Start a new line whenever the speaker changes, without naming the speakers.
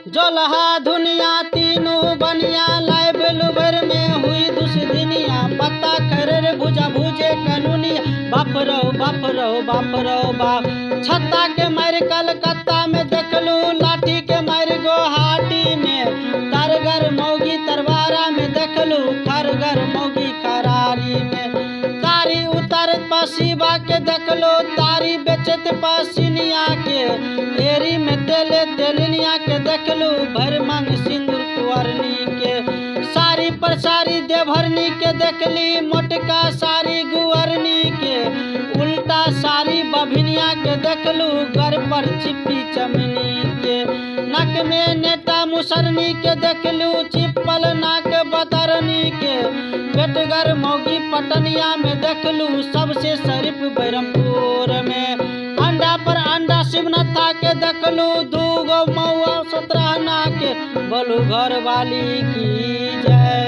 जोलहा धुनिया तीनों बनिया लाए बेलुबर में हुई दुष्दिनिया पत्ता खरे भुजा भुजे कनुनिया बाप रो बाप रो बाप रो बाप। छत्ता के मार कलकत्ता में देखलू लाठी के मार गुवाहाटी में तरगर मौगी तरवारा में देखलू खरगर मौगी खरारी में। तारी उतर पसीबा के देखलो तारी बेचत पसीनिया के एरी में तेले तेलिनिया के देखलू भर मंग सिंदूर कुंवरनी के। सारी पर सारी देवहरनी के देखली मोटका सारी गुवरनी के उल्टा सारी बभिनिया के देखलू घर पर चिप्पी चमनी के। नक में नेटा मुसरनी के देखलू चिप्पल नाक बतरनी के। बेटगर मौगी पटनिया में देखलू सबसे शरीफ बैरमपुर में। अंडा पर अंडा शिवनाथा के देखलू दूगो मौआ सतरहना के। बोलू घर वाली की जय।